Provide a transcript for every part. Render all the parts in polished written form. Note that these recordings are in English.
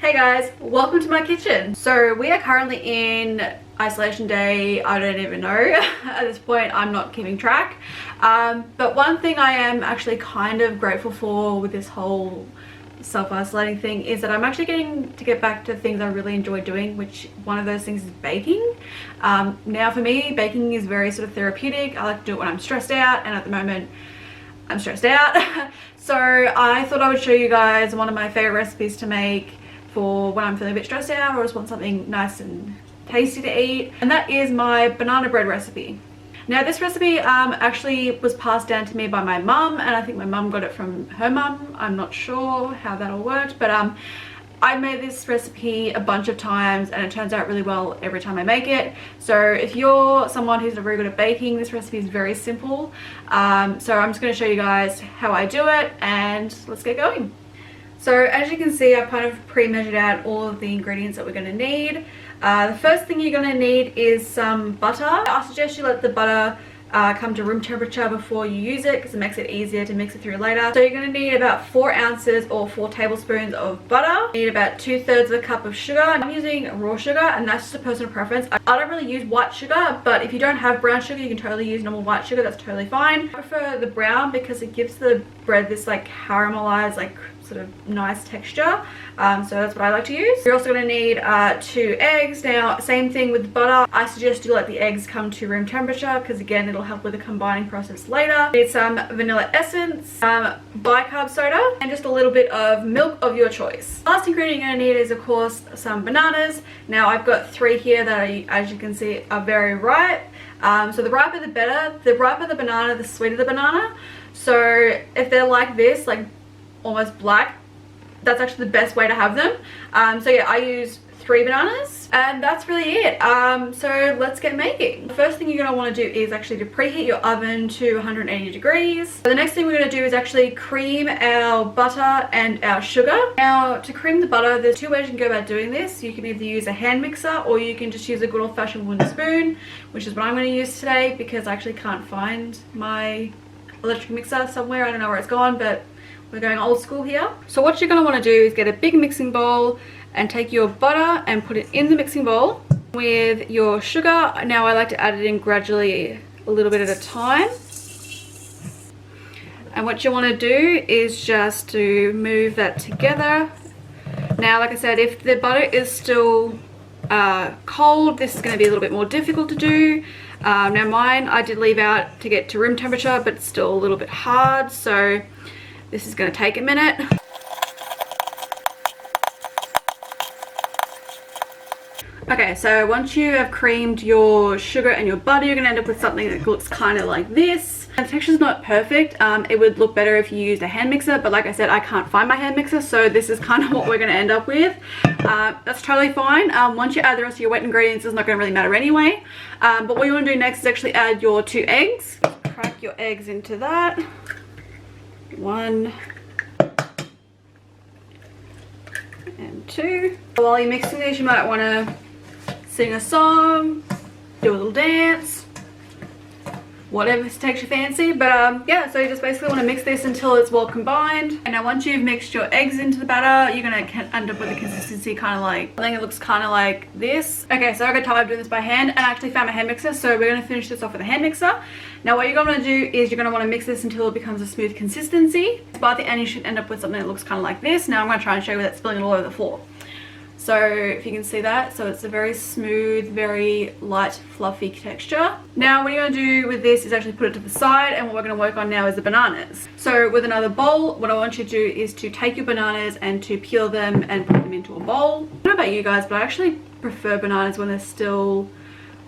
Hey guys, welcome to my kitchen. So we are currently in isolation day, I don't even know. At this point I'm not keeping track. But one thing I am actually kind of grateful for with this whole self-isolating thing is that I'm actually getting to get back to things I really enjoy doing, which one of those things is baking. Now for me, baking is very sort of therapeutic. I like to do it when I'm stressed out, and at the moment I'm stressed out. So I thought I would show you guys one of my favorite recipes to make for when I'm feeling a bit stressed out or just want something nice and tasty to eat, and that is my banana bread recipe. Now this recipe actually was passed down to me by my mum, and I think my mum got it from her mum. I'm not sure how that all worked, but I made this recipe a bunch of times and it turns out really well every time I make it. So if you're someone who's not very good at baking, this recipe is very simple. So I'm just going to show you guys how I do it, and let's get going. So as you can see, I've kind of pre-measured out all of the ingredients that we're going to need. The first thing you're going to need is some butter. I suggest you let the butter come to room temperature before you use it, because it makes it easier to mix it through later. So you're going to need about 4 ounces or 4 tablespoons of butter. You need about 2/3 of a cup of sugar. I'm using raw sugar, and that's just a personal preference. I don't really use white sugar, but if you don't have brown sugar, you can totally use normal white sugar. That's totally fine. I prefer the brown because it gives the bread this like caramelized, like sort of nice texture. So that's what I like to use. You're also going to need 2 eggs. Now same thing with the butter. I suggest you let the eggs come to room temperature, because again it'll help with the combining process later. You need some vanilla essence, bicarb soda, and just a little bit of milk of your choice. The last ingredient you're going to need is of course some bananas. Now I've got 3 here that are, as you can see, are very ripe. So the riper the better. The riper the banana, the sweeter the banana. So if they're like this, like almost black, that's actually the best way to have them. So yeah, I use 3 bananas, and that's really it. So let's get making. The first thing you're going to want to do is actually to preheat your oven to 180 degrees. So the next thing we're going to do is actually cream our butter and our sugar. Now to cream the butter, there's 2 ways you can go about doing this. You can either use a hand mixer, or you can just use a good old-fashioned wooden spoon, which is what I'm going to use today because I actually can't find my electric mixer somewhere. I don't know where it's gone, but we're going old school here. So what you're going to want to do is get a big mixing bowl and take your butter and put it in the mixing bowl with your sugar. Now I like to add it in gradually, a little bit at a time. And what you want to do is just to move that together. Now like I said, if the butter is still cold, this is going to be a little bit more difficult to do. Now mine I did leave out to get to room temperature, but it's still a little bit hard, so this is going to take a minute. Okay, so once you have creamed your sugar and your butter, you're going to end up with something that looks kind of like this. The texture's not perfect. It would look better if you used a hand mixer, but like I said, I can't find my hand mixer, so this is kind of what we're going to end up with. That's totally fine. Once you add the rest of your wet ingredients, it's not going to really matter anyway. But what you want to do next is actually add your 2 eggs. Crack your eggs into that. 1 and 2. While you're mixing these, you might want to sing a song, do a little dance, whatever takes your fancy. But yeah, so you just basically want to mix this until it's well combined. And now once you've mixed your eggs into the batter, you're going to end up with a consistency kind of like, I think it looks kind of like this. Okay, so I got tired of doing this by hand, and I actually found my hand mixer, so we're going to finish this off with a hand mixer. Now what you're going to do is you're going to want to mix this until it becomes a smooth consistency. By the end you should end up with something that looks kind of like this. Now I'm going to try and show you without spilling it all over the floor. So if you can see that, so it's a very smooth, very light, fluffy texture. Now what you're going to do with this is actually put it to the side, and what we're going to work on now is the bananas. So with another bowl, what I want you to do is to take your bananas and to peel them and put them into a bowl. I don't know about you guys, but I actually prefer bananas when they're still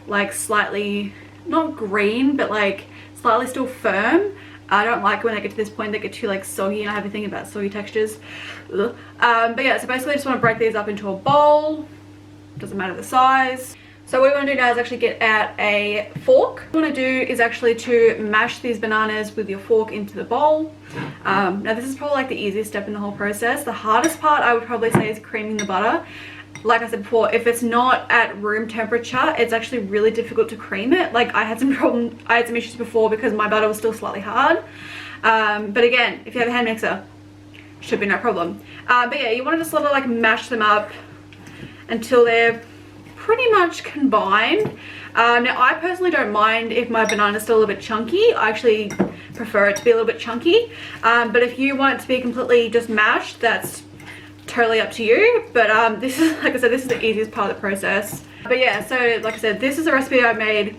like slightly, not green, but like slightly still firm. I don't like when they get to this point, they get too like soggy, and I have a thing about soggy textures. But yeah, so basically I just want to break these up into a bowl. Doesn't matter the size. So what we want to do now is actually get out a fork. What you want to do is actually to mash these bananas with your fork into the bowl. Now this is probably like the easiest step in the whole process. The hardest part I would probably say is creaming the butter. Like I said before, if it's not at room temperature, it's actually really difficult to cream it. Like I had some issues before because my butter was still slightly hard. But again, if you have a hand mixer, should be no problem. But yeah, you want to just sort of like mash them up until they're pretty much combined. Now I personally don't mind if my banana is still a little bit chunky. I actually prefer it to be a little bit chunky, but if you want it to be completely just mashed, that's totally up to you. But this is, like I said, this is the easiest part of the process. But yeah, so like I said, this is a recipe I've made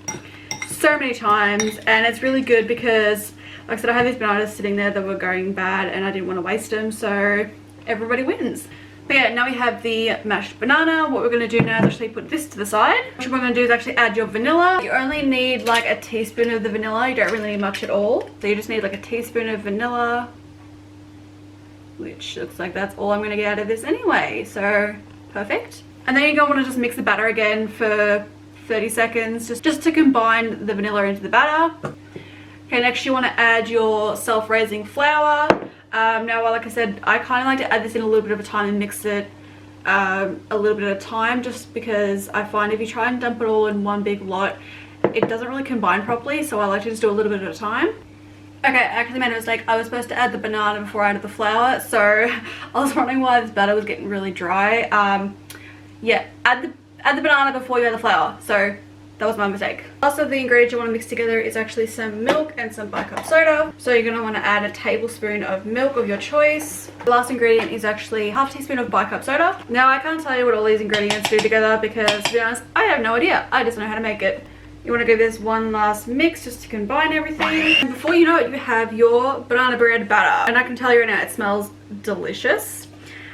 so many times, and it's really good because, like I said, I had these bananas sitting there that were going bad and I didn't want to waste them, so everybody wins. But yeah, now we have the mashed banana. What we're going to do now is actually put this to the side. What we're going to do is actually add your vanilla. You only need like a teaspoon of the vanilla. You don't really need much at all. So you just need like a teaspoon of vanilla, which looks like that's all I'm going to get out of this anyway. So perfect. And then you're going to want to just mix the batter again for 30 seconds just to combine the vanilla into the batter. Okay, next you want to add your self-raising flour. Now, like I said, I kind of like to add this in a little bit of a time and mix it a little bit at a time, just because I find if you try and dump it all in one big lot, it doesn't really combine properly, so I like to just do a little bit at a time. Okay, I actually made a mistake. I was supposed to add the banana before I added the flour, so I was wondering why this batter was getting really dry. Yeah, add the banana before you add the flour, so that was my mistake. Also, the ingredients you want to mix together is actually some milk and some bicarb soda. So you're going to want to add a tablespoon of milk of your choice. The last ingredient is actually half a teaspoon of bicarb soda. Now, I can't tell you what all these ingredients do together because, to be honest, I have no idea. I just know how to make it. You want to give this one last mix just to combine everything. And before you know it, you have your banana bread batter. And I can tell you right now, it smells delicious.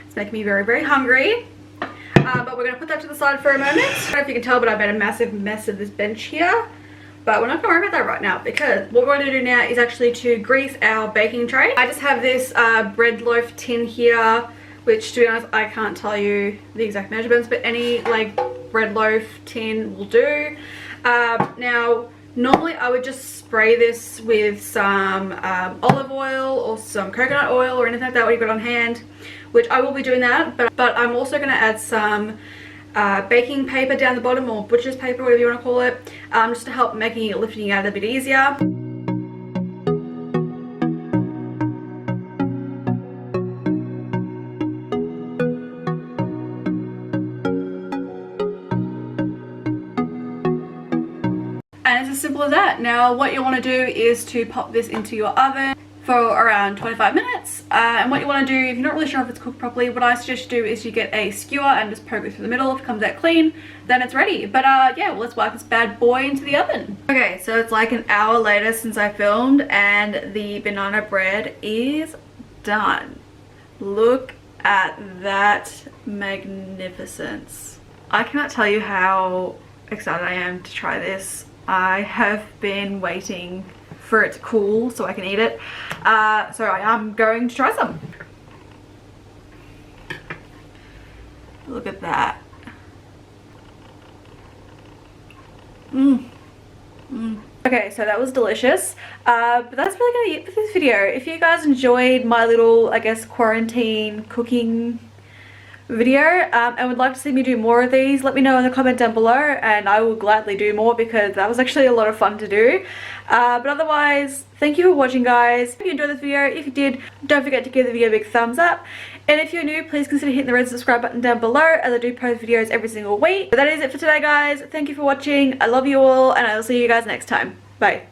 It's making me very, very hungry. But we're going to put that to the side for a moment. I don't know if you can tell, but I made a massive mess of this bench here. But we're not going to worry about that right now, because what we're going to do now is actually to grease our baking tray. I just have this bread loaf tin here, which, to be honest, I can't tell you the exact measurements, but any like bread loaf tin will do. Now, normally I would just spray this with some olive oil or some coconut oil or anything like that, what you've got on hand, which I will be doing that, but I'm also going to add some baking paper down the bottom, or butcher's paper, whatever you want to call it, just to help making it, lifting it out a bit easier. And it's as simple as that. Now what you want to do is to pop this into your oven for around 25 minutes. And what you want to do, if you're not really sure if it's cooked properly, what I suggest you do is you get a skewer and just poke it through the middle. If it comes out clean, then it's ready. But yeah, well, let's whack this bad boy into the oven. Okay, so it's like an hour later since I filmed, and the banana bread is done. Look at that magnificence. I cannot tell you how excited I am to try this. I have been waiting for it to cool so I can eat it. So I am going to try some. Look at that. Okay, so that was delicious. But that's really gonna be it for this video. If you guys enjoyed my little, I guess, quarantine cooking video and would like to see me do more of these, let me know in the comment down below and I will gladly do more, because that was actually a lot of fun to do. But otherwise, thank you for watching, guys. If you enjoyed this video, if you did, don't forget to give the video a big thumbs up, and if you're new, please consider hitting the red subscribe button down below, as I do post videos every single week. But that is it for today, guys. Thank you for watching. I love you all, and I will see you guys next time. Bye.